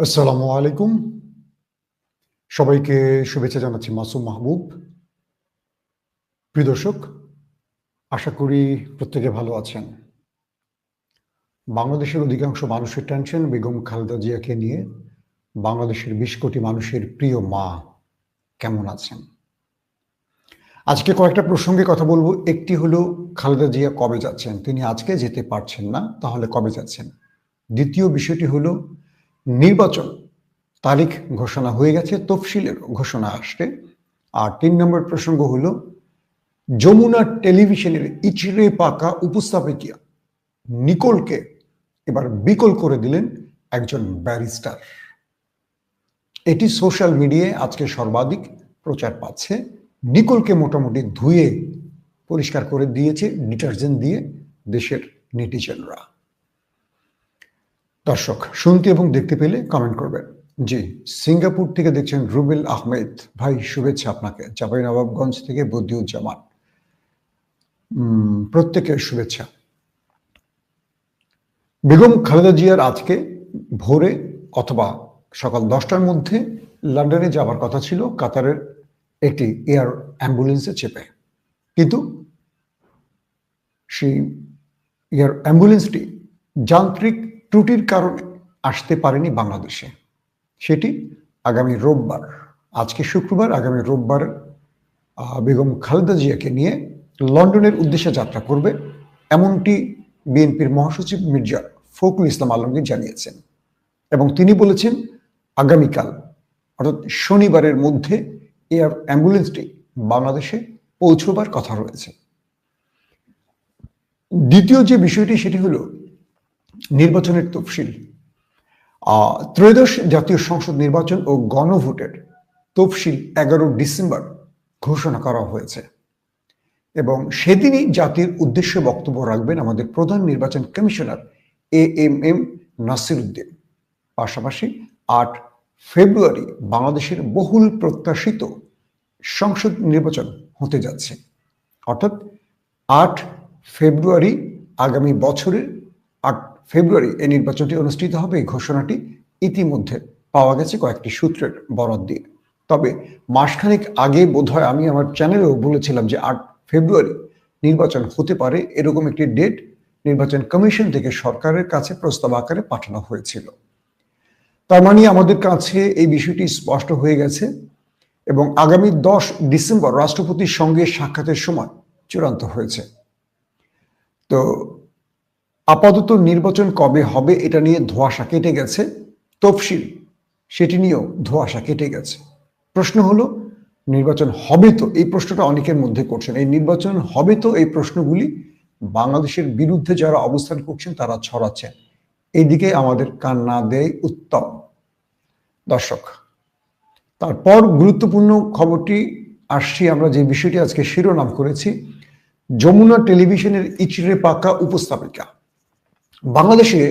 আসসালামু আলাইকুম। সবাইকে শুভেচ্ছা জানাচ্ছি মাসুম মাহবুব। প্রিয় দর্শক, আশা করি প্রত্যেকে ভালো আছেন। বাংলাদেশের অধিকাংশ মানুষের টেনশন বেগম খালেদা জিয়াকে নিয়ে। বাংলাদেশের ২০ কোটি মানুষের প্রিয় মা কেমন আছেন? আজকে কয়েকটা প্রসঙ্গে কথা বলবো। একটি হলো খালেদা জিয়া কবে যাচ্ছেন? তিনি আজকে যেতে পারছেন না, তাহলে কবে যাচ্ছেন? দ্বিতীয় বিষয়টি হলো নির্বাচন তারিখ ঘোষণা হয়ে গেছে, তফসিলের ঘোষণা আসছে। আর ৩ নম্বর প্রসঙ্গ হলো যমুনা টেলিভিশনের ইচড়ে পাকা উপস্থাপিকা নিকোলকে এবার বিকল করে দিলেন একজন ব্যারিস্টার। এটি সোশ্যাল মিডিয়ায় আজকে সর্বাধিক প্রচার পাচ্ছে। নিকোলকে মোটামুটি ধুয়ে পরিষ্কার করে দিয়েছে ডিটারজেন্ট দিয়ে দেশের নেটিজেনরা। দর্শক, শুনতে এবং দেখতে পেলে কমেন্ট করবেন। জি, সিঙ্গাপুর থেকে দেখছেন রুবেল আহমেদ ভাই, শুভেচ্ছা আপনাকে। চাঁপাইনবাবগঞ্জ থেকে বদিউজ্জামান, প্রত্যেকের শুভেচ্ছা। বেগম খালেদা জিয়ার আজকে ভোরে অথবা সকাল 10টার মধ্যে লন্ডনে যাবার কথা ছিল কাতারের একটি এয়ার অ্যাম্বুলেন্সে চেপে, কিন্তু সেই এয়ার অ্যাম্বুলেন্সটি যান্ত্রিক ত্রুটির কারণে আসতে পারেনি বাংলাদেশে। সেটি আগামী রোববার, আজকে শুক্রবার, আগামী রোববার বেগম খালেদা জিয়াকে নিয়ে লন্ডনের উদ্দেশ্যে যাত্রা করবে, এমনটি বিএনপির মহাসচিব মির্জা ফখরুল ইসলাম আলমগীর জানিয়েছেন। এবং তিনি বলেছেন আগামীকাল অর্থাৎ শনিবারের মধ্যে এয়ার অ্যাম্বুলেন্সটি বাংলাদেশে পৌঁছবার কথা রয়েছে। দ্বিতীয় যে বিষয়টি সেটি হলো নির্বাচনের তফসিল। ত্রয়োদশ জাতীয় সংসদ নির্বাচন ও গণভোটের তফসিল 11 ডিসেম্বর ঘোষণা করা হয়েছে এবং সেদিনই জাতির উদ্দেশ্যে বক্তব্য রাখবেন আমাদের প্রধান নির্বাচন কমিশনার AMM নাসির উদ্দিন। পাশাপাশি 8 ফেব্রুয়ারি বাংলাদেশের বহুল প্রত্যাশিত সংসদ নির্বাচন হতে যাচ্ছে, অর্থাৎ 8 ফেব্রুয়ারি, আগামী বছরের 8 ফেব্রুয়ারি এই নির্বাচনটি অনুষ্ঠিত হবে। এই ঘোষণাটি ইতিমধ্যে পাওয়া গেছে কয়েকটি সূত্রের বরাত দিয়ে। তবে মাসখানেক আগে বোধহয় আমি আমার চ্যানেলেও বলেছিলাম যে 8 ফেব্রুয়ারি নির্বাচন হতে পারে, এরকম একটি ডেট নির্বাচন কমিশন থেকে সরকারের কাছে প্রস্তাব আকারে পাঠানো হয়েছিল। তার মানে আমাদের কাছে এই বিষয়টি স্পষ্ট হয়ে গেছে এবং আগামী 10 ডিসেম্বর রাষ্ট্রপতির সঙ্গে সাক্ষাতের সময় চূড়ান্ত হয়েছে। তো আপাতত নির্বাচন কবে হবে এটা নিয়ে ধোঁয়াশা কেটে গেছে, তফসিল সেটি নিয়েও ধোঁয়াশা কেটে গেছে। প্রশ্ন হলো নির্বাচন হবে তো, এই প্রশ্নটা অনেকের মধ্যে করছেন। এই নির্বাচন হবে তো, এই প্রশ্নগুলি বাংলাদেশের বিরুদ্ধে যারা অবস্থান করছেন তারা ছড়াচ্ছেন। এইদিকে আমাদের কান না দেয় উত্তম। দর্শক, তারপর গুরুত্বপূর্ণ খবরটি আসছি আমরা যে বিষয়টি আজকে শিরোনাম করেছি, যমুনা টেলিভিশনের ইচড়ে পাকা উপস্থাপিকা। বাংলাদেশে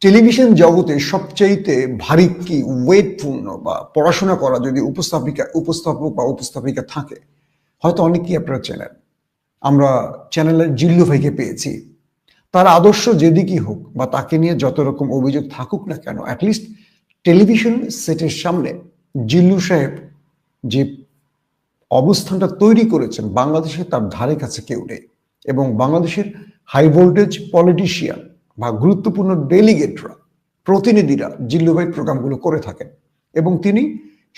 টেলিভিশন জগতে সবচাইতে ভারী কি ওয়েটপূর্ণ বা পড়াশোনা করা যদি উপস্থাপক বা উপস্থাপিকা থাকে, হয়তো অনেকেই আপনারা চেনেন। আমরা চ্যানেলের জিল্লু ভাইকে পেয়েছি। তার আদর্শ যেদিকই হোক বা তাকে নিয়ে যত রকম অভিযোগ থাকুক না কেন, অ্যাটলিস্ট টেলিভিশন সেটের সামনে জিল্লু সাহেব যে অবস্থানটা তৈরি করেছেন বাংলাদেশে তার ধারে কাছে কেউ নেই। এবং বাংলাদেশের হাই ভোল্টেজ পলিটিশিয়ান বা গুরুত্বপূর্ণ ডেলিগেটরা, প্রতিনিধিরা জিল্লুভাই প্রোগ্রামগুলো করে থাকেন এবং তিনি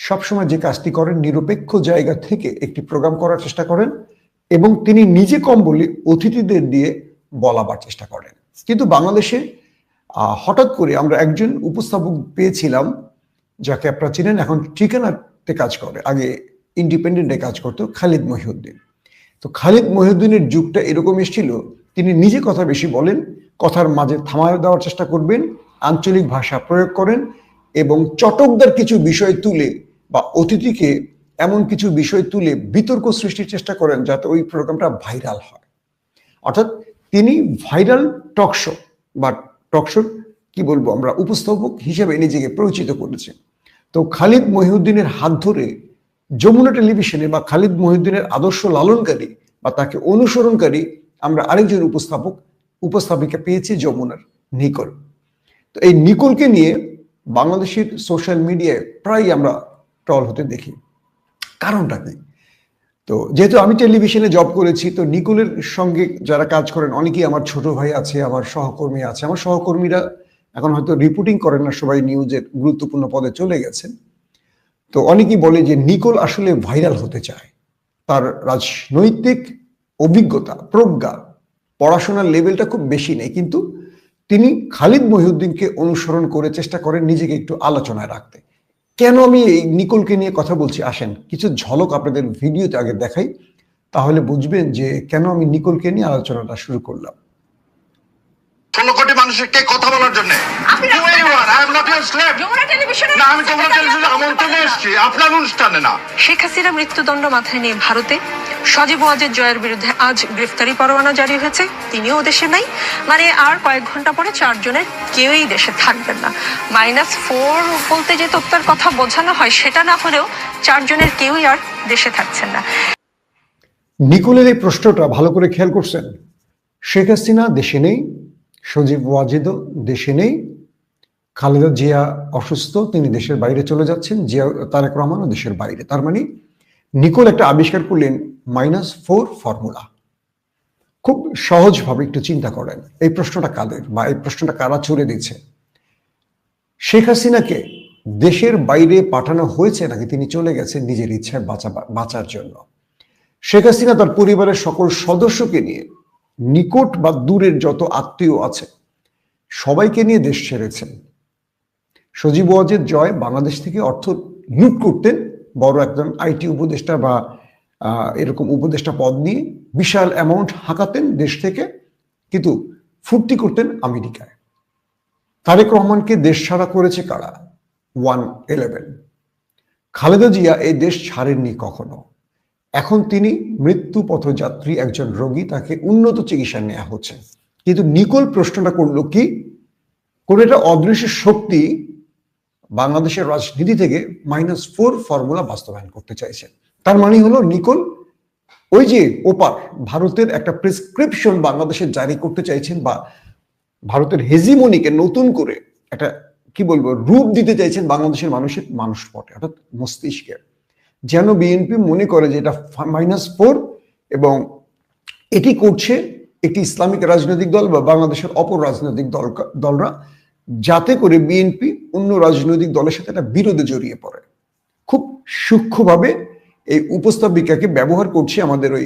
সবসময় যে কাজটি করেন, নিরপেক্ষ জায়গা থেকে একটি প্রোগ্রাম করার চেষ্টা করেন এবং তিনি নিজে কম বলে অতিথিদের দিয়ে বলাবার চেষ্টা করেন। কিন্তু বাংলাদেশে হঠাৎ করে আমরা একজন উপস্থাপক পেয়েছিলাম যাকে আপনারা চিনেন, এখন ঠিকানাতে কাজ করে, আগে ইন্ডিপেন্ডেন্টে কাজ করতো, খালিদ মহিউদ্দিন। তো খালিদ মহিউদ্দিনের যুগটা এরকম এসেছিল, তিনি নিজে কথা বেশি বলেন, কথার মাঝে থামায় দেওয়ার চেষ্টা করবেন, আঞ্চলিক ভাষা প্রয়োগ করেন এবং চটকদার কিছু বিষয় তুলে বা অতিথিকে এমন কিছু বিষয় তুলে বিতর্ক সৃষ্টির চেষ্টা করেন যাতে ওই প্রোগ্রামটা ভাইরাল হয়। অর্থাৎ তিনি ভাইরাল টকশো বা টকশো কি বলবো আমরা, উপস্থাপক হিসেবে নিজেকে পরিচিত করেছেন। তো খালিদ মহিউদ্দিনের হাত ধরে যমুনা টেলিভিশনে বা খালিদ মহিউদ্দিনের আদর্শ লালনকারী বা তাকে অনুসরণকারী আমরা আরেকজন উপস্থাপিকা পেয়েছি, যমুনার নিকোল। তো এই নিকোলকে নিয়ে বাংলাদেশের সোশ্যাল মিডিয়ায় প্রায় আমরা ট্রল হতে দেখি। কারণটা কি? তো যেহেতু আমি টেলিভিশনে জব করেছি, তো নিকোলের সঙ্গে যারা কাজ করেন অনেকেই আমার ছোট ভাই আছে, আমার সহকর্মী আছে। আমার সহকর্মীরা এখন হয়তো রিপোর্টিং করেন না, সবাই নিউজের গুরুত্বপূর্ণ পদে চলে গেছেন। তো অনেকেই বলে যে নিকোল আসলে ভাইরাল হতে চায়। তার রাজনৈতিক অভিজ্ঞতা, প্রজ্ঞা, পড়াশোনার লেভেলটা খুব বেশি নেই, কিন্তু তিনি খালিদ মহিউদ্দিনকে অনুসরণ করে চেষ্টা করেন নিজেকে একটু আলোচনায় রাখতে। কেন আমি এই নিকোলকে নিয়ে কথা বলছি, আসেন কিছু ঝলক আপনাদের ভিডিওতে আগে দেখাই, তাহলে বুঝবেন যে কেন আমি নিকোলকে নিয়ে আলোচনাটা শুরু করলাম। 16 কোটি মানুষকে কথা বলার জন্য আপনার অনুষ্ঠানে না। শেখ হাসিনা মৃত্যুদণ্ড মাথায় নিয়ে ভারতে, সজীব ওয়াজেদ জয়ের বিরুদ্ধে আজ গ্রেফতারি পরোয়ানা জারি হয়েছে, তিনিও দেশে নাই। মানে আর কয়েক ঘন্টা পরে 4 জনের কেউই দেশে থাকবেন না। -4 বলতে যে তথ্যের কথা বোঝানো হয় সেটা না হলেও 4 জনের কেউই আর দেশে থাকছেন না। নিকোলের এই প্রশ্নটা ভালো করে খেয়াল করছেন? শেখ হাসিনা দেশে নেই, সজীব ওয়াজেদও দেশে নেই, খালেদা জিয়া অসুস্থ, তিনি দেশের বাইরে চলে যাচ্ছেন, জিয়া তারেক রহমানও দেশের বাইরে। তার মানে নিকোল একটা আবিষ্কার করলেন -4 ফর্মুলা। খুব সহজভাবে একটু চিন্তা করেন, এই প্রশ্নটা কাদের বা এই প্রশ্নটা কারা ছুড়ে দিচ্ছে? শেখ হাসিনাকে দেশের বাইরে পাঠানো হয়েছে নাকি তিনি চলে গেছেন নিজের ইচ্ছায় বাঁচার জন্য? শেখ হাসিনা তার পরিবারের সকল সদস্যকে নিয়ে, নিকট বা দূরের যত আত্মীয় আছে সবাইকে নিয়ে দেশ ছেড়েছেন। সজীব ওয়াজেদ জয় বাংলাদেশ থেকে অর্থ লুট করতেন, বড় একজন আইটি উপদেষ্টা বা এরকম উপদেষ্টা পদ নিয়ে বিশাল অ্যামাউন্ট হাঁকাতেন দেশ থেকে, কিন্তু ফুর্তি করতেন আমেরিকায়। তারেক রহমানকে দেশ ছাড়া করেছে কারা? 111। খালেদা জিয়া এই দেশ ছাড়েননি কখনো। এখন তিনি মৃত্যু পথযাত্রী একজন রোগী, তাকে উন্নত চিকিৎসা নেওয়া হচ্ছে। কিন্তু নিকোল প্রশ্নটা করলো কি, কোন একটা অদৃশ্য শক্তি বাংলাদেশের রাজনীতি থেকে -4 ফর্মুলা বাস্তবায়ন করতে চাইছে। তার মানে হলো নিকোল ওই যে ওপার ভারতের একটা প্রেসক্রিপশন বাংলাদেশে জারি করতে চাইছেন, বা ভারতের হেজিমনিকে নতুন করে একটা কি বলবো রূপ দিতে চাইছেন বাংলাদেশের মানুষের মানুষপটে, অর্থাৎ মস্তিষ্কে, যেন বিএনপি মনে করে যে এটা -4 এবং এটি করছে একটি ইসলামিক রাজনৈতিক দল বা বাংলাদেশের অপর রাজনৈতিক দলরা, যাতে করে বিএনপি অন্য রাজনৈতিক দলের সাথে একটা বিরোধে জড়িয়ে পড়ে। খুব সূক্ষ্মভাবে এই উপস্থাপিকাকে ব্যবহার করছে আমাদের ওই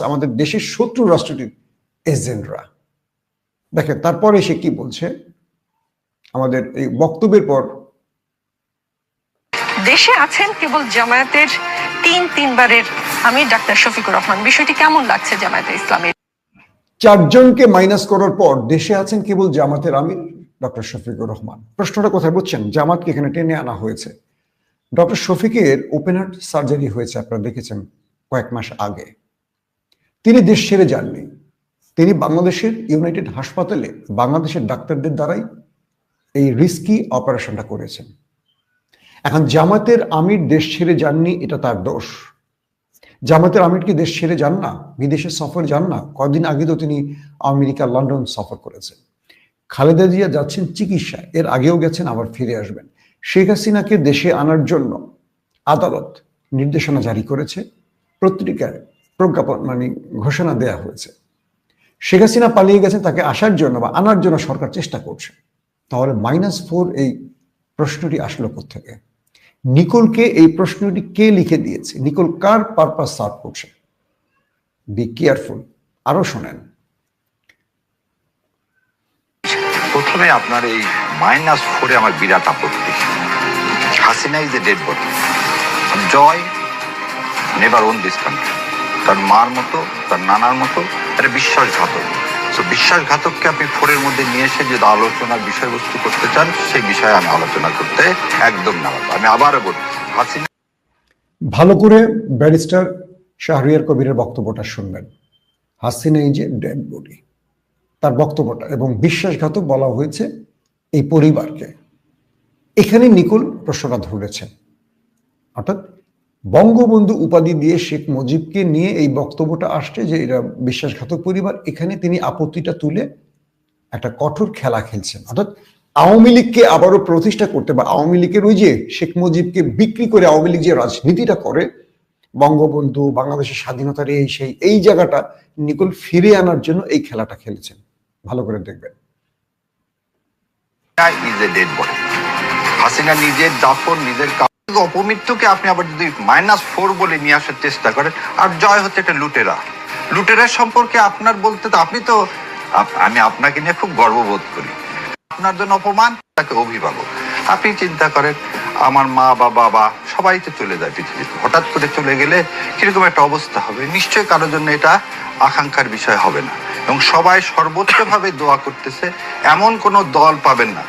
আমাদের দেশের শত্রু রাষ্ট্রটির এজেন্টরা। দেখেন তারপরে সে কি বলছে আমাদের এই বক্তব্যের পর। দেশে আছেন কেবল জামায়াতের 3বারের আমির ডাক্তার শফিকুর রহমান। বিষয়টি কেমন লাগছে জামায়াতে ইসলামের? 4 জনকে মাইনাস করার পর দেশে আছেন কেবল জামাতের আমির ডক্টর শফিকুর রহমান। প্রশ্নটা কোথায় বুঝছেন? জামাতকে এখানে টেনে আনা হয়েছে। ডক্টর শফিকের ওপেন হার্ট সার্জারি হয়েছে, আপনারা দেখেছেন কয়েক মাস আগে। তিনি দেশ ছেড়ে যাননি, তিনি বাংলাদেশের ইউনাইটেড হাসপাতালে বাংলাদেশের ডাক্তারদের দ্বারাই এই রিস্কি অপারেশনটা করেছেন। এখন জামাতের আমির দেশ ছেড়ে যাননি, এটা তার দোষ। জামাতের আমির কি দেশ ছেড়ে যান না? বিদেশে সফর যান না? কদিন আগে তো তিনি আমেরিকা, লন্ডন সফর করেছেন। খালেদা জিয়া যাচ্ছেন চিকিৎসায়, এর আগেও গেছেন, আবার ফিরে আসবেন। শেখ হাসিনাকে দেশে আনার জন্য আদালত নির্দেশনা জারি করেছে, পত্রিকায় প্রজ্ঞাপন ঘোষণা দেয়া হয়েছে। শেখ হাসিনা পালিয়ে গেছেন, তাকে আসার জন্য বা আনার জন্য সরকার চেষ্টা করছে। তাহলে -4 এই প্রশ্নটি আসলো কোত্থেকে? নিকোলকে এই প্রশ্নটি কে লিখে দিয়েছে? নিকোল কার পারপাস সার্ভ করছে? Be careful. আরো শোনেন। প্রথমে আপনার এই -4 আমার বিরাট আপত্তি। Hasina is a dead body, Joy never own this country. তার মার মতো, তার নানার মতো একটা বিশ্বাসঘাতক। তো বিশ্বাসঘাতককে আপনি 4 মধ্যে নিয়ে এসে যদি আলোচনার বিষয়বস্তু করতে চান, সেই বিষয়ে আমি আলোচনা করতে একদম নারাজ। আমি আবারও বলছি, হাসিনা ভালো করে ব্যারিস্টার শাহরিয়ার কবিরের বক্তব্যটা শুনবেন। Hasina is a dead body, তার বক্তব্যটা, এবং বিশ্বাসঘাতক বলা হয়েছে এই পরিবারকে। এখানে নিকোল প্রশ্নটা ধরেছেন, অর্থাৎ বঙ্গবন্ধু উপাধি দিয়ে শেখ মুজিবকে নিয়ে এই বক্তব্যটা আসছে যে এরা বিশ্বাসঘাতক পরিবার। এখানে তিনি আপত্তিটা তুলে একটা কঠোর খেলা খেলছেন, অর্থাৎ আওয়ামী লীগকে আবারও প্রতিষ্ঠা করতে, বা আওয়ামী লীগের ওই যে শেখ মুজিবকে বিক্রি করে আওয়ামী লীগ যে রাজনীতিটা করে, বঙ্গবন্ধু, বাংলাদেশের স্বাধীনতার এই জায়গাটা নিকোল ফিরে আনার জন্য এই খেলাটা খেলেছেন। ভালো করে দেখবেন। Is a dead body. Hasina নিজের দাফন, নিজের অপমৃত্যুকে আপনি আবার যদি -4 বলে নিয়ে আসার চেষ্টা করেন, আর জয় হচ্ছে একটা লুটেরা সম্পর্কে আপনার বলতে তো আপনি তো, আমি আপনাকে নিয়ে খুব গর্ববোধ করি। আপনার জন্য অপমান, তাকে অভিভাবক। আপনি চিন্তা করেন, আমার মা বা বাবা সবাই তো চলে যায় পৃথিবীতে, হঠাৎ করে চলে গেলে কিরকম একটা অবস্থা হবে। নিশ্চয়ই কারোর জন্য এটা আকাঙ্ক্ষার বিষয় হবে না, এবং সবাই সর্বোচ্চভাবে দোয়া করতেছে। এমন কোনো দল পাবেন না,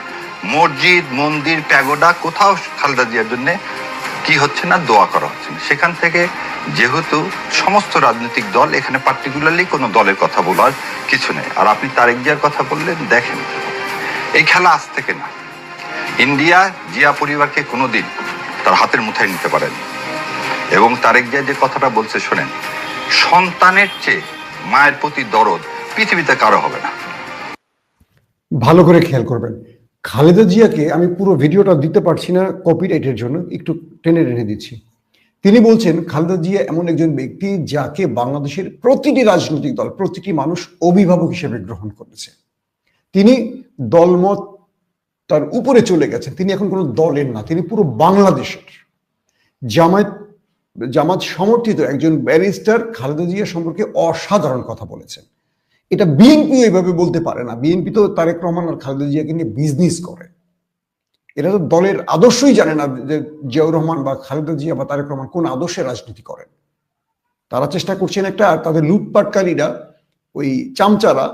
মসজিদ, মন্দির, প্যাগোডা, কোথাও খালেদা জিয়ার জন্য কি হচ্ছে না, দোয়া করা হচ্ছে না। সেখান থেকে যেহেতু সমস্ত রাজনৈতিক দল, এখানে পার্টিকুলারলি কোনো দলের কথা বলার কিছু নেই। আর আপনি তারেক জিয়ার কথা বললেন, দেখেন এই খেলা আজ থেকে না। ইন্ডিয়া জিয়া পরিবারকে কোনোদিন তার হাতের মুঠায় নিতে পারেনি, এবং তারেক জিয়া যে কথাটা বলছে শোনেন, সন্তানের চেয়ে মায়ের প্রতি দরদ পৃথিবীতে কারো হবে না। ভালো করে খেয়াল করবেন। খালেদা জিয়াকে আমি পুরো ভিডিওটা দিতে পারছি না কপিরাইটের জন্য, একটু টেনে টেনে দিচ্ছি। তিনি বলছেন খালেদা জিয়া এমন একজন ব্যক্তি যাকে বাংলাদেশের প্রতিটি রাজনৈতিক দল, প্রতিটি মানুষ অভিভাবক হিসেবে গ্রহণ করেছে। তিনি দলমত তার উপরে চলে গেছেন, তিনি এখন কোনো দলের না, তিনি পুরো বাংলাদেশের। জামাত সমর্থিত একজন ব্যারিস্টার খালেদা জিয়া সম্পর্কে অসাধারণ কথা বলেছেন। এটা বিএনপি এইভাবে বলতে পারে না। বিএনপি তো তারেক রহমান আর খালেদা জিয়াকে নিয়ে বিজনেস করে। এরা তো দলের আদর্শই জানে না যে জিয়াউর রহমান বা খালেদা জিয়া বা তারেক রহমান কোন আদর্শে রাজনীতি করেন। তারা চেষ্টা করছেন একটা, আর তাদের লুটপাটকারীরা, ওই চামচারা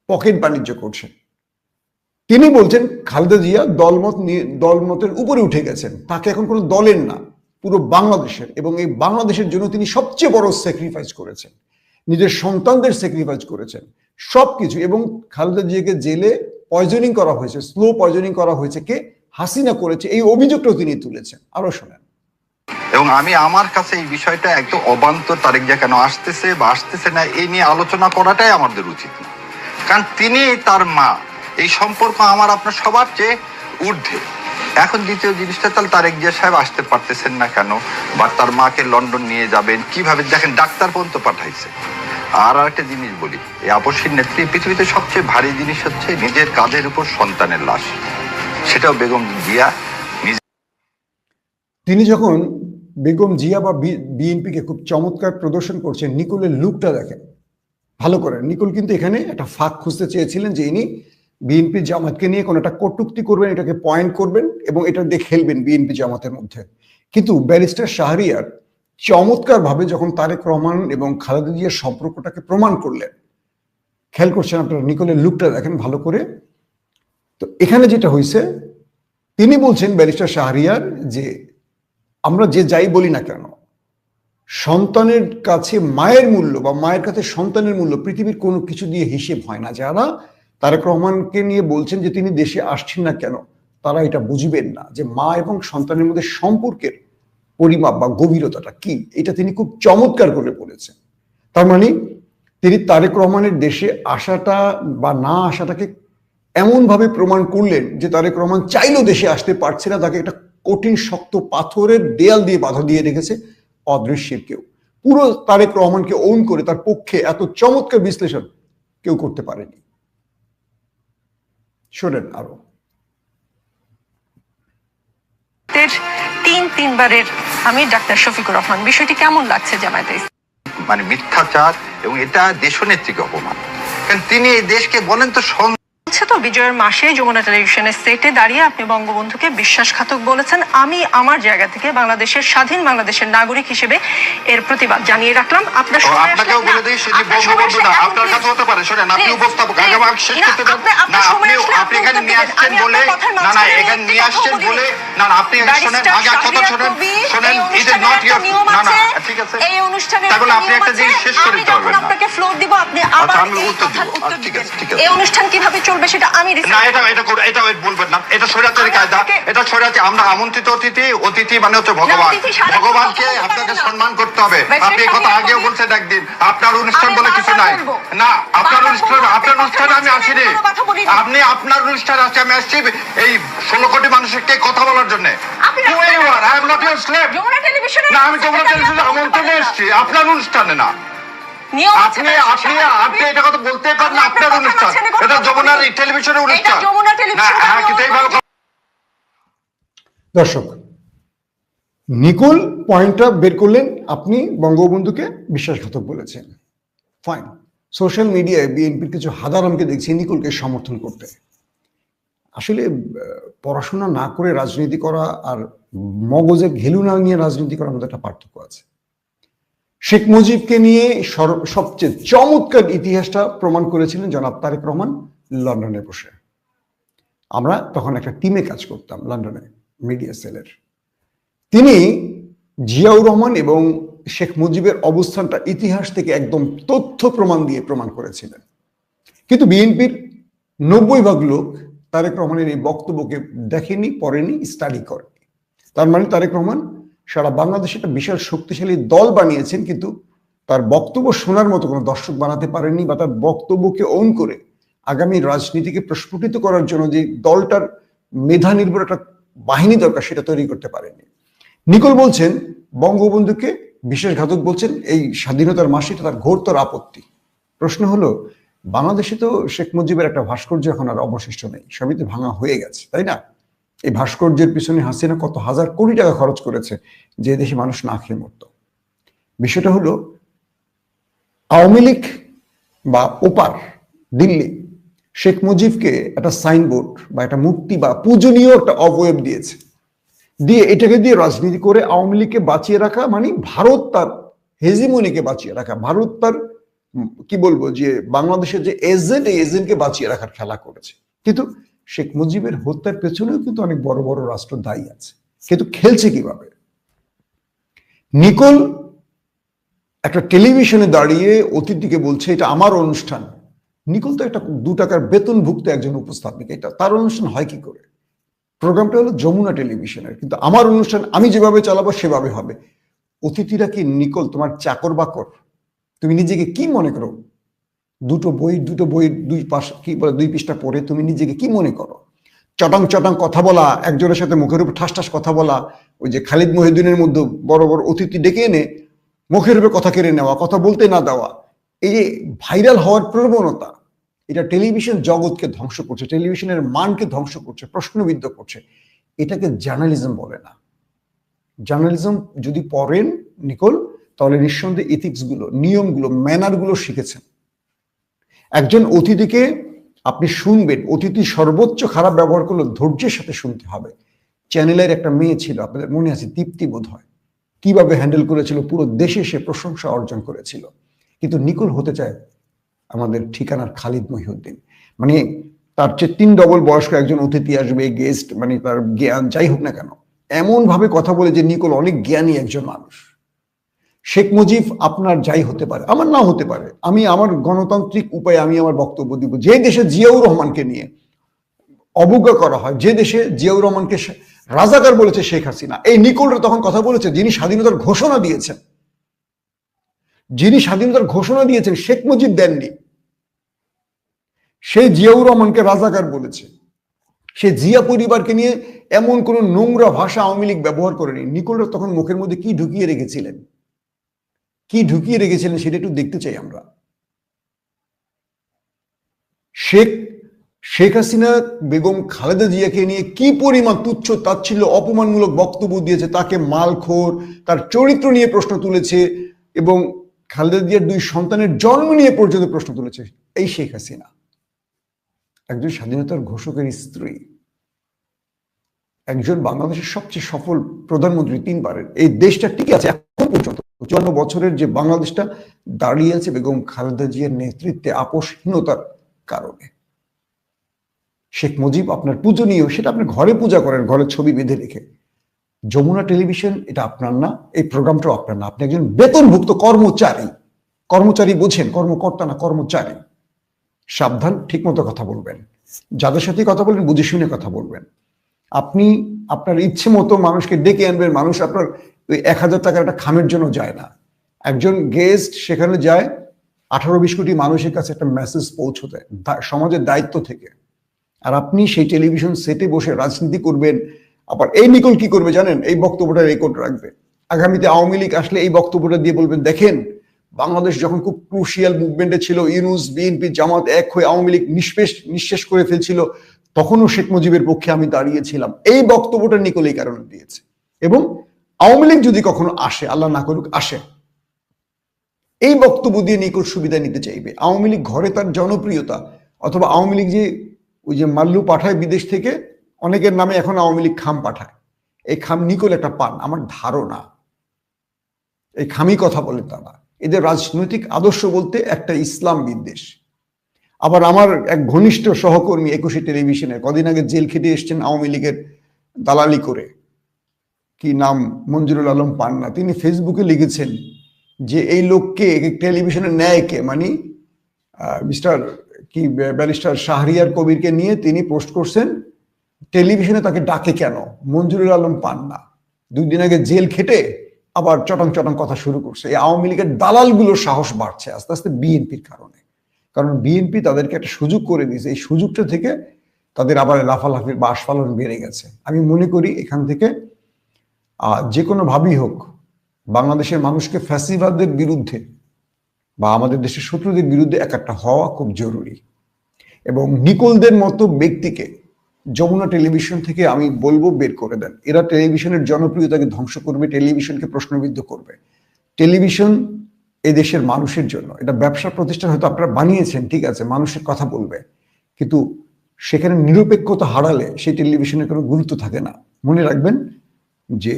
পকেট বাণিজ্য করছেন। তিনি বলছেন খালেদা জিয়া দলমতের উপরে উঠে গেছেন, তাকে এখন কোনো দলের না, পুরো বাংলাদেশের। এবং এই বাংলাদেশের জন্য তিনি সবচেয়ে বড় স্যাক্রিফাইস করেছেন, নিজের সন্তানদের স্যাক্রিফাইস করেছেন, সবকিছু। এবং খালেদা জিয়াকে জেলে পয়জনিং করা হয়েছে, স্লো পয়জনিং করা হয়েছে, কে? হাসিনা করেছে, এই অভিযোগটাও তিনি তুলেছেন। আরো শোনেন। এবং আমি, আমার কাছে এই বিষয়টা একদম অবান্তর, তারেক জিয়া কেন আসতেছে বা আসতেছে না এই নিয়ে আলোচনা করাটাই আমাদের উচিত না। কারণ তিনি, তার মা, এই সম্পর্ক আমার আপনার সবার চেয়ে ঊর্ধ্বে। এখন দ্বিতীয় জিনিসটা, তাহলে তারেক জিয়া সাহেব আসতে পারতেছেন না কেন, বা তার মাকে লন্ডন নিয়ে যাবেন কিভাবে? দেখেন, ডাক্তার পর্যন্ত পাঠাইছে। আর একটা জিনিস বলি, এই আপসীর নেত্রী, পৃথিবীতে সবচেয়ে ভারী জিনিস হচ্ছে নিজের কাঁধের উপর সন্তানের লাশ, সেটাও বেগম জিয়া। তিনি যখন বেগম জিয়া বা বিএনপিকে খুব চমৎকার প্রদর্শন করছেন, নিকোলের লুকটা দেখেন ভালো করে। নিকোল কিন্তু এখানে একটা ফাঁক খুঁজতে চেয়েছিলেন যে ইনি বিএনপি জামাতকে নিয়ে কোনো একটা কটূক্তি করবেন, এটাকে পয়েন্ট করবেন এবং এটা দিয়ে খেলবেন বিএনপি জামাতের মধ্যে। কিন্তু ব্যারিস্টার শাহরিয়ার চমৎকার ভাবে যখন তারেক রহমান এবং খালেদা জিয়ার সম্পর্কটাকে প্রমাণ করলেন, খেয়াল করছেন আপনারা, নিকোলের লুকটা দেখেন ভালো করে। তো এখানে যেটা হয়েছে, তিনি বলছেন ব্যারিস্টার শাহরিয়ার যে আমরা যে যাই বলি না কেন, সন্তানের কাছে মায়ের মূল্য বা মায়ের কাছে সন্তানের মূল্য পৃথিবীর কোনো কিছু দিয়ে হিসেব হয় না। যারা তারেক রহমানকে নিয়ে বলছেন যে তিনি দেশে আসছেন না কেন, তারা এটা বুঝবেন না যে মা এবং সন্তানের মধ্যে সম্পর্কের পরিমাপ বা গভীরতাটা কি, এটা তিনি খুব চমৎকার করে বলেছেন। তার মানে তিনি তারেক রহমানের দেশে আসাটা বা না আসাটাকে এমন ভাবে প্রমাণ করলেন যে তারেক রহমান চাইলেও দেশে আসতে পারছে না, তাকে একটা কঠিন শক্ত পাথরের দেয়াল দিয়ে বাধা দিয়ে রেখেছে অদৃশ্যের কেউ। পুরো তারেক রহমানকে ওন করে তার পক্ষে এত চমৎকার বিশ্লেষণ কেউ করতে পারেনি। শোনেন আরো। তিনবারের আমি ডাক্তার শফিকুর রহমান, বিষয়টি কেমন লাগছে জামায়াতে? মানে মিথ্যাচার, এবং এটা দেশনেত্রীকে অপমান। কারণ তিনি এই দেশকে বলেন তো তো বিজয়ের মাসে যমুনা টেলিভিশনের সেটে দাঁড়িয়ে আপনি বঙ্গবন্ধুকে বিশ্বাসঘাতক বলেছেন। আমি আমার জায়গা থেকে বাংলাদেশের স্বাধীন বাংলাদেশের নাগরিক হিসেবে এর প্রতিবাদ জানিয়ে রাখলাম। আপনার আপনাকেও বলে দিই, সেটি বঙ্গবন্ধু না, আপনার কাছে হতে পারে। শুনেন, আপনি উপস্থাপক, আগে আমাকে শেষ করতে দেন না। আপনি এখানে নিয়ে আসছেন বলে, না না, এখানে নিয়ে আসছেন বলে, না না, আপনি শুনেন, আগে কথা শুনেন, শুনেন, ইট ইজ নট ইওর, না না, ঠিক আছে, এই অনুষ্ঠানে তাহলে আপনি একটা জিনিস শেষ করে দিতে পারবেন না। আপনাকে ফ্লোর দিব, আপনি আবার আমি উত্তর দিব। ঠিক আছে, ঠিক আছে। এই অনুষ্ঠান কিভাবে চলবে হবে সেটা আমি না, এটা বলবেন না, এটা স্বৈরাচারী কায়দা, এটা স্বৈরাচারী। আমরা আমন্ত্রিত অতিথি মানে হচ্ছে ভগবান, ভগবানকে আপনাকে সম্মান করতে হবে। আপনি এই কথা আগেও বলছেন একদিন, আপনার অনুষ্ঠান বলে কিছু নাই। না, আপনার অনুষ্ঠানে আমি আসিনি, আপনি আপনার অনুষ্ঠানে আসছি, আমি আসছি এই 16 কোটি মানুষকে কথা বলার জন্য। না, আমি যমুনা টেলিভিশনে আমন্ত্রণে এসেছি, আপনার অনুষ্ঠানে না। আপনি এটা কথা বলতে পারেন না, আপনার অনুষ্ঠান, এটা যমুনার টেলিভিশনের অনুষ্ঠান। দর্শক, নিকোল পয়েন্টটা বের করলেন, আপনি বঙ্গবন্ধুকে বিশ্বাসঘাতক বলেছেন। ফাইন, সোশ্যাল মিডিয়ায় বিএনপির কিছু হাদারামকে দেখছি নিকোলকে সমর্থন করতে। আসলে পড়াশোনা না করে রাজনীতি করা আর মগজের ঘেলু না নিয়ে রাজনীতি করার মধ্যে একটা পার্থক্য আছে। শেখ মুজিবকে নিয়ে সবচেয়ে চমৎকার ইতিহাসটা প্রমাণ করেছিলেন জনাব তারেক রহমান লন্ডনে বসে। আমরা তখন একটা টিমে কাজ করতাম লন্ডনে, মিডিয়া সেলের। তিনি জিয়াউর রহমান এবং শেখ মুজিবের অবস্থানটা ইতিহাস থেকে একদম তথ্য প্রমাণ দিয়ে প্রমাণ করেছিলেন। কিন্তু বিএনপির 90% লোক তারেক রহমানের এই বক্তব্যকে দেখেনি, পড়েনি, স্টাডি করেনি। তার মানে তারেক রহমান সারা বাংলাদেশে একটা বিশাল শক্তিশালী দল বানিয়েছেন, কিন্তু তার বক্তব্য শোনার মতো কোনো দর্শক বানাতে পারেননি, বা তার বক্তব্যকে ওন করে আগামী রাজনীতিকে প্রস্ফুটিত করার জন্য যে দলটার মেধা নির্ভর একটা বাহিনী দরকার সেটা তৈরি করতে পারেননি। নিকোল বলছেন বঙ্গবন্ধুকে বিশ্বাসঘাতক বলছেন এই স্বাধীনতার মাসে, এটা তার ঘোরতর আপত্তি। প্রশ্ন হলো, বাংলাদেশে তো শেখ মুজিবের একটা ভাস্কর্য এখন আর অবশিষ্ট নেই, সবই তো ভাঙা হয়ে গেছে, তাই না? এই ভাস্কর্যের পিছনে হাসিনা কত হাজার কোটি টাকা খরচ করেছে, যে দেশে মানুষ না খেয়ে মরত। বিষয়টা হলো, আওয়ামী লীগ বা ওপার দিল্লি শেখ মুজিবকে একটা সাইনবোর্ড বা একটা মূর্তি বা পূজনীয় একটা অবয়ব দিয়েছে, দিয়ে এটাকে দিয়ে রাজনীতি করে আওয়ামী লীগকে বাঁচিয়ে রাখা, মানে ভারত তার হেজিমনিকে বাঁচিয়ে রাখা, ভারত তার কি বলবো যে বাংলাদেশের যে এজেন্ট, এই এজেন্টকে বাঁচিয়ে রাখার খেলা করেছে। কিন্তু শেখ মুজিবের হত্যার পেছনেও কিন্তু অনেক বড় বড় রাষ্ট্র দায়ী আছে। কিন্তু খেলছে কিভাবে? নিকোল একটা টেলিভিশনে দাঁড়িয়ে অতিথিকে বলছে এটা আমার অনুষ্ঠান। নিকোল তো একটা 2 টাকার বেতনভুক্ত একজন উপস্থাপিকা, এটা তার অনুষ্ঠান হয় কি করে? প্রোগ্রামটা হলো যমুনা টেলিভিশনের, কিন্তু আমার অনুষ্ঠান আমি যেভাবে চালাবো সেভাবে হবে। অতিথিরা কি নিকোল তোমার চাকর বাকর? তুমি নিজেকে কি মনে করো? দুটো বই 2 পৃষ্ঠা পড়ে তুমি নিজেকে কি মনে করো? চটাং চটাং কথা বলা, একজনের সাথে মুখের উপর ঠাস ঠাস কথা বলা, ওই যে খালিদ মহিউদ্দিনের মধ্যে বড় বড় অতিথি ডেকে এনে মুখের উপর কথা কেড়ে নেওয়া, কথা বলতে না দেওয়া, এই যে ভাইরাল হওয়ার প্রবণতা, এটা টেলিভিশন জগৎকে ধ্বংস করছে, টেলিভিশনের মানকে ধ্বংস করছে, প্রশ্নবিদ্ধ করছে। এটাকে জার্নালিজম বলে না। জার্নালিজম যদি পড়েন নিকোল, তাহলে নিঃসন্দেহে এথিক্স গুলো, নিয়মগুলো, ম্যানারগুলো শিখেছেন। একজন অতিথিকে আপনি শুনবেন, অতিথি সর্বোচ্চ খারাপ ব্যবহার করলে ধৈর্যের সাথে শুনতে হবে। চ্যানেলের একটা মেয়ে ছিল, আপনাদের মনে আছে, দীপ্তি বোধ হয়, কিভাবে হ্যান্ডেল করেছিল, পুরো দেশে সে প্রশংসা অর্জন করেছিল। কিন্তু নিকোল হতে চায় আমাদের ঠিকানার খালিদ মহিউদ্দিন, মানে তার চেয়ে 3 ডবল বয়স্ক একজন অতিথি আসবে, গেস্ট, মানে তার জ্ঞান যাই হোক না কেন, এমন ভাবে কথা বলে যে নিকোল অনেক জ্ঞানী একজন মানুষ। শেখ মুজিব আপনার যাই হতে পারে, আমার নাও হতে পারে, আমি আমার গণতান্ত্রিক উপায়ে আমি আমার বক্তব্য দিব। যে দেশে জিয়াউর রহমানকে নিয়ে অবজ্ঞা করা হয়, যে দেশে জিয়াউর রহমানকে রাজাকার বলেছে শেখ হাসিনা, এই নিকোলরা তখন কথা বলেছে যিনি স্বাধীনতার ঘোষণা দিয়েছেন, যিনি স্বাধীনতার ঘোষণা দিয়েছেন শেখ মুজিব দেননি। সেই জিয়াউর রহমানকে রাজাকার বলেছে। সে জিয়া পরিবারকে নিয়ে এমন কোন নোংরা ভাষা আওয়ামী লীগ ব্যবহার করেনি। নিকোলরা তখন মুখের মধ্যে কি ঢুকিয়ে রেখেছিলেন, সেটা একটু দেখতে চাই আমরা। শেখ হাসিনা বেগম খালেদা জিয়াকে নিয়ে কি পরিমাণ তুচ্ছ তাচ্ছিল্য অপমানমূলক বক্তব্য দিয়েছে, তাকে মালখোর, তার চরিত্র নিয়ে প্রশ্ন তুলেছে, এবং খালেদা জিয়ার 2 সন্তানের জন্ম নিয়ে পর্যন্ত প্রশ্ন তুলেছে। এই শেখ হাসিনা একজন স্বাধীনতার ঘোষকের স্ত্রী, একজন বাংলাদেশের সবচেয়ে সফল প্রধানমন্ত্রী 3 বারের। এই দেশটা টিকে আছে এখন পর্যন্ত। 54 বছরের যে বাংলাদেশটা দাঁড়িয়ে আছে বেগম খালেদা জিয়ার নেতৃত্বে আপোষহীনতার কারণে। শেখ মুজিব আপনার পূজনীয়, সেটা আপনি ঘরে পূজা করেন, ঘরের ছবি বেঁধে রেখে। যমুনা টেলিভিশন এটা আপনার না, এই প্রোগ্রামটাও আপনার না। আপনি একজন বেতনভুক্ত কর্মচারী বোঝেন, কর্মকর্তা না, কর্মচারী। সাবধান, ঠিক মতো কথা বলবেন। যাদের সাথে কথা বলবেন বুঝে শুনে কথা বলবেন। আপনি আপনার ইচ্ছে মতো মানুষকে ডেকে আনবেন, মানুষ আপনার ওই 1,000 টাকার একটা খামের জন্য যায় না। একজন গেস্ট সেখানে যায় 18-20 কোটি মানুষের কাছে একটা মেসেজ পৌঁছতে, সমাজের দায়িত্ব থেকে। আর আপনি সেই টেলিভিশন সেটে বসে রাজনীতি করবেন। আবার এই নিকল কি করবে জানেন? এই বক্তব্যটা রেকর্ড রাখবে, আগামীতে আওয়ামী লীগ আসলে এই বক্তব্যটা দিয়ে বলবেন, দেখেন বাংলাদেশ যখন খুব ক্রুশিয়াল মুভমেন্টে ছিল, ইউনূস, বিএনপি, জামাত এক হয়ে আওয়ামী লীগ নিঃশেষ করে ফেলছিল, তখনও শেখ মুজিবের পক্ষে আমি দাঁড়িয়েছিলাম। এই বক্তব্যটা নিকল এই কারণে দিয়েছে। এবং আওয়ামী লীগ যদি কখনো আসে, আল্লাহ না করুক আসে, এই বক্তব্য দিয়ে নিকট সুবিধা নিতে চাইবে। আওয়ামী লীগ ঘরে তার জনপ্রিয়তা, অথবা আওয়ামী লীগ যে ওই যে মাল্লু পাঠায় বিদেশ থেকে, অনেকের নামে এখন আওয়ামী লীগ খাম পাঠায়, এই খাম নিকল একটা পান আমার ধারণা। এই খামি কথা বলে তারা, এদের রাজনৈতিক আদর্শ বলতে একটা ইসলাম বিদ্বেষ। আবার আমার এক ঘনিষ্ঠ সহকর্মী 21 টেলিভিশনে কদিন আগে জেল খেটে এসছেন আওয়ামী লীগের দালালি করে, কি নাম, মঞ্জুরুল আলম পান্না, তিনি ফেসবুকে লিখেছেন যে এই লোককে টেলিভিশনে নেয় কে, মানে ব্যারিস্টার শাহরিয়ার কবিরকে নিয়ে তিনি পোস্ট করছেন, টেলিভিশনে তাকে ডাকে কেন? মঞ্জুরুল আলম পান্না 2 দিন আগে জেল খেটে আবার চটং চটং কথা শুরু করছে। এই আওয়ামী লীগের দালালগুলোর সাহস বাড়ছে আস্তে আস্তে বিএনপির কারণে, কারণ বিএনপি তাদেরকে একটা সুযোগ করে দিয়েছে। এই সুযোগটা থেকে তাদের আবার লাফালাফির বা আস্ফালন বেড়ে গেছে। আমি মনে করি এখান থেকে যে কোনো ভাবেই হোক বাংলাদেশের মানুষকে ফ্যাসিবাদের বিরুদ্ধে বা আমাদের দেশের শত্রুদের বিরুদ্ধে একটা হওয়া খুব জরুরি। এবং নিকোলদের মতো ব্যক্তিকে যমুনা টেলিভিশন থেকে আমি বলবো বের করে দেন। এরা টেলিভিশনের জনপ্রিয়তাকে ধ্বংস করবে, টেলিভিশনকে প্রশ্নবিদ্ধ করবে। টেলিভিশন এদেশের মানুষের জন্য, এটা ব্যবসা প্রতিষ্ঠান হয়তো আপনারা বানিয়েছেন, ঠিক আছে, মানুষের কথা বলবে, কিন্তু সেখানে নিরপেক্ষতা হারালে সেই টেলিভিশনের কোনো গুরুত্ব থাকে না। মনে রাখবেন যে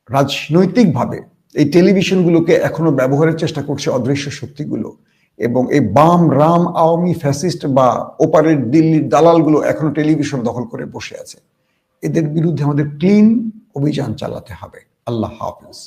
রাজনৈতিকভাবে এই টেলিভিশনগুলোকে এখনো ব্যবহারের চেষ্টা করছে অদৃশ্য শক্তিগুলো, এবং এই বাম রাম আওয়ামী ফ্যাসিস্ট বা ওপারের দিল্লির দালালগুলো এখনো টেলিভিশন দখল করে বসে আছে। এদের বিরুদ্ধে আমাদের ক্লিন অভিযান চালাতে হবে। আল্লাহ হাফেজ।